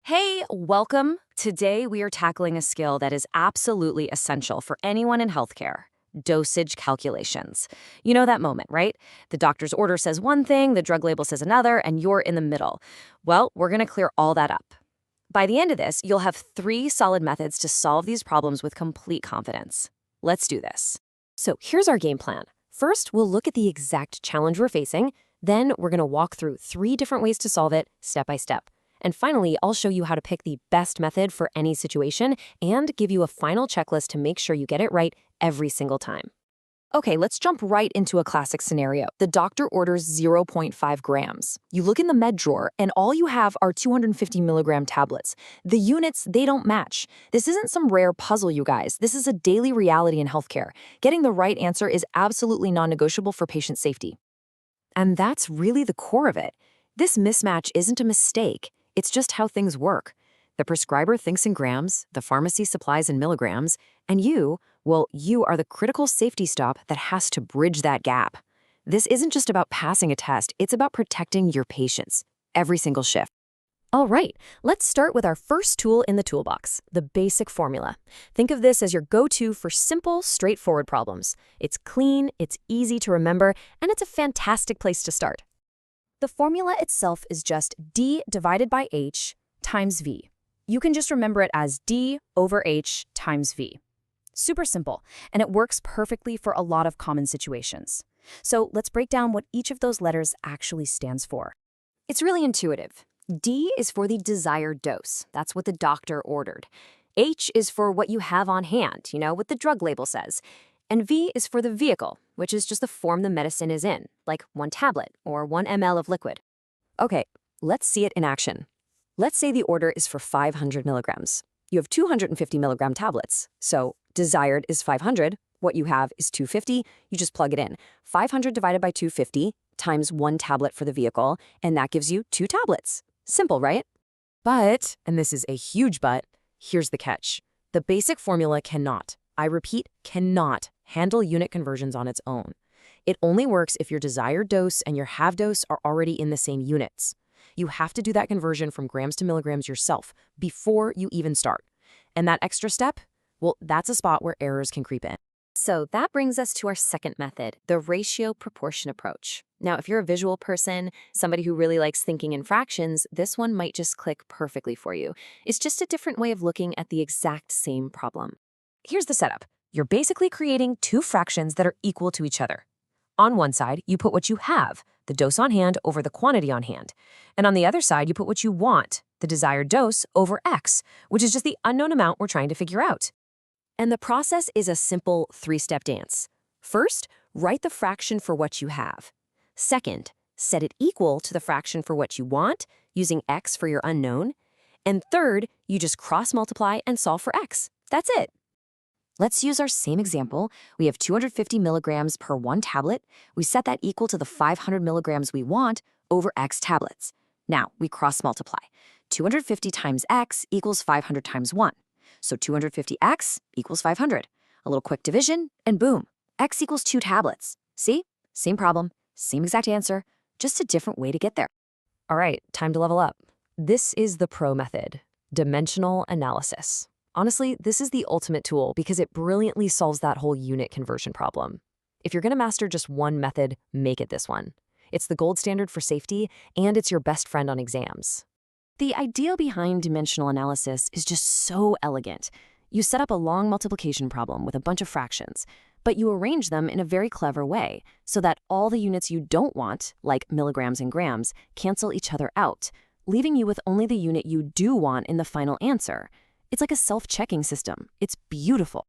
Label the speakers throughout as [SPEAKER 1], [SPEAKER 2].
[SPEAKER 1] Hey, welcome. Today we are tackling a skill that is absolutely essential for anyone in healthcare. Dosage calculations. You know that moment, right? The doctor's order says one thing, the drug label says another, and you're in the middle. Well, we're going to clear all that up. By the end of this, you'll have 3 solid methods to solve these problems with complete confidence. Let's do this. So here's our game plan. First, we'll look at the exact challenge we're facing. Then we're going to walk through 3 different ways to solve it, step by step. And finally, I'll show you how to pick the best method for any situation and give you a final checklist to make sure you get it right every single time. Okay, let's jump right into a classic scenario. The doctor orders 0.5 grams. You look in the med drawer, and all you have are 250 milligram tablets. The units, they don't match. This isn't some rare puzzle, you guys. This is a daily reality in healthcare. Getting the right answer is absolutely non-negotiable for patient safety. And that's really the core of it. This mismatch isn't a mistake. It's just how things work. The prescriber thinks in grams, the pharmacy supplies in milligrams, and you are the critical safety stop that has to bridge that gap. This isn't just about passing a test, it's about protecting your patients, every single shift. All right, let's start with our first tool in the toolbox, the basic formula. Think of this as your go-to for simple, straightforward problems. It's clean, it's easy to remember, and it's a fantastic place to start. The formula itself is just D divided by H times V. You can just remember it as D over H times V. Super simple, and it works perfectly for a lot of common situations. So let's break down what each of those letters actually stands for. It's really intuitive. D is for the desired dose. That's what the doctor ordered. H is for what you have on hand, what the drug label says. And V is for the vehicle, which is just the form the medicine is in, like 1 tablet or 1 ml of liquid. Okay, let's see it in action. Let's say the order is for 500 milligrams. You have 250 milligram tablets, so desired is 500, what you have is 250, you just plug it in. 500 divided by 250 times 1 tablet for the vehicle, and that gives you 2 tablets. Simple, right? But, and this is a huge but, here's the catch. The basic formula cannot, I repeat, cannot handle unit conversions on its own. It only works if your desired dose and your half dose are already in the same units. You have to do that conversion from grams to milligrams yourself before you even start. And that extra step, well, that's a spot where errors can creep in. So that brings us to our second method, the ratio proportion approach. Now, if you're a visual person, somebody who really likes thinking in fractions, this one might just click perfectly for you. It's just a different way of looking at the exact same problem. Here's the setup. You're basically creating 2 fractions that are equal to each other. On one side, you put what you have, the dose on hand over the quantity on hand. And on the other side, you put what you want, the desired dose over X, which is just the unknown amount we're trying to figure out. And the process is a simple 3-step dance. First, write the fraction for what you have. Second, set it equal to the fraction for what you want, using X for your unknown. And third, you just cross-multiply and solve for X. That's it. Let's use our same example. We have 250 milligrams per 1 tablet. We set that equal to the 500 milligrams we want over X tablets. Now, we cross-multiply. 250 times X equals 500 times 1. So 250X equals 500. A little quick division, and boom, X equals 2 tablets. See? Same problem, same exact answer, just a different way to get there. All right, time to level up. This is the pro method, dimensional analysis. Honestly, this is the ultimate tool because it brilliantly solves that whole unit conversion problem. If you're going to master just one method, make it this one. It's the gold standard for safety, and it's your best friend on exams. The idea behind dimensional analysis is just so elegant. You set up a long multiplication problem with a bunch of fractions, but you arrange them in a very clever way so that all the units you don't want, like milligrams and grams, cancel each other out, leaving you with only the unit you do want in the final answer. It's like a self-checking system. It's beautiful.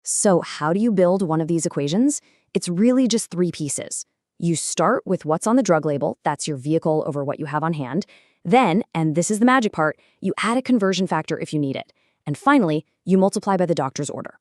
[SPEAKER 1] So how do you build one of these equations? It's really just 3 pieces. You start with what's on the drug label, that's your vehicle over what you have on hand. Then, and this is the magic part, you add a conversion factor if you need it. And finally, you multiply by the doctor's order.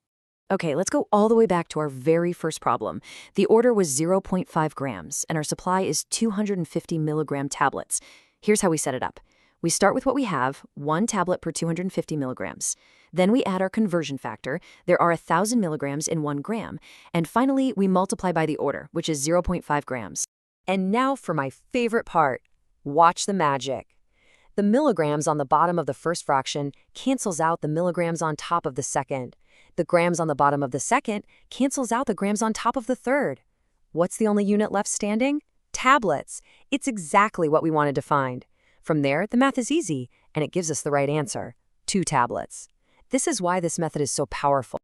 [SPEAKER 1] Okay, let's go all the way back to our very first problem. The order was 0.5 grams, and our supply is 250 milligram tablets. Here's how we set it up. We start with what we have, 1 tablet per 250 milligrams. Then we add our conversion factor. There are 1,000 milligrams in 1 gram. And finally, we multiply by the order, which is 0.5 grams. And now for my favorite part. Watch the magic. The milligrams on the bottom of the first fraction cancels out the milligrams on top of the second. The grams on the bottom of the second cancels out the grams on top of the third. What's the only unit left standing? Tablets. It's exactly what we wanted to find. From there, the math is easy, and it gives us the right answer. 2 tablets. This is why this method is so powerful.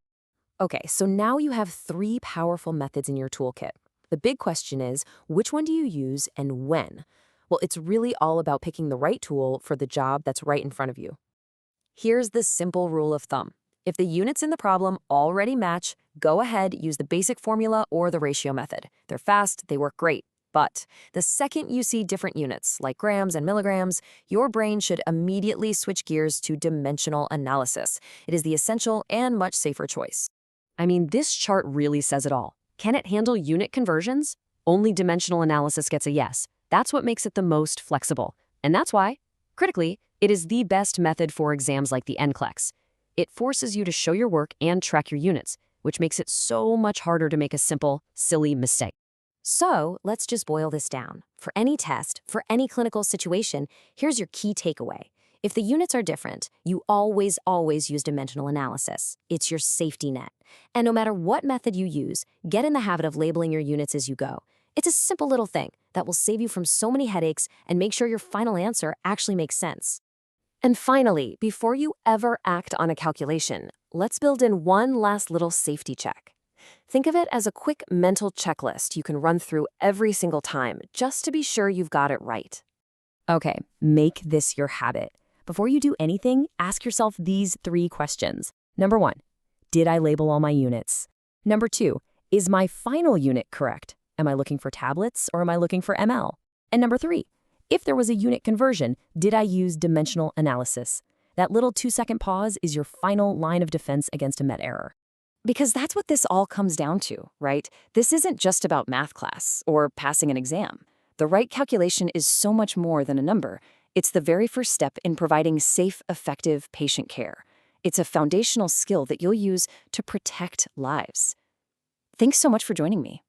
[SPEAKER 1] Okay, so now you have 3 powerful methods in your toolkit. The big question is, which one do you use and when? Well, it's really all about picking the right tool for the job that's right in front of you. Here's the simple rule of thumb. If the units in the problem already match, go ahead, use the basic formula or the ratio method. They're fast, they work great. But the second you see different units, like grams and milligrams, your brain should immediately switch gears to dimensional analysis. It is the essential and much safer choice. I mean, this chart really says it all. Can it handle unit conversions? Only dimensional analysis gets a yes. That's what makes it the most flexible. And that's why, critically, it is the best method for exams like the NCLEX. It forces you to show your work and track your units, which makes it so much harder to make a simple, silly mistake. So let's just boil this down. For any test, for any clinical situation, here's your key takeaway. If the units are different, you always use dimensional analysis. It's your safety net. And no matter what method you use, get in the habit of labeling your units as you go. It's a simple little thing that will save you from so many headaches and make sure your final answer actually makes sense. And finally, before you ever act on a calculation, let's build in one last little safety check. Think of it as a quick mental checklist you can run through every single time just to be sure you've got it right. Okay, make this your habit. Before you do anything, ask yourself these 3 questions. Number 1, did I label all my units? Number 2, is my final unit correct? Am I looking for tablets or am I looking for ml? And number 3, if there was a unit conversion, did I use dimensional analysis? That little 2-second pause is your final line of defense against a met error. Because that's what this all comes down to, right? This isn't just about math class or passing an exam. The right calculation is so much more than a number. It's the very first step in providing safe, effective patient care. It's a foundational skill that you'll use to protect lives. Thanks so much for joining me.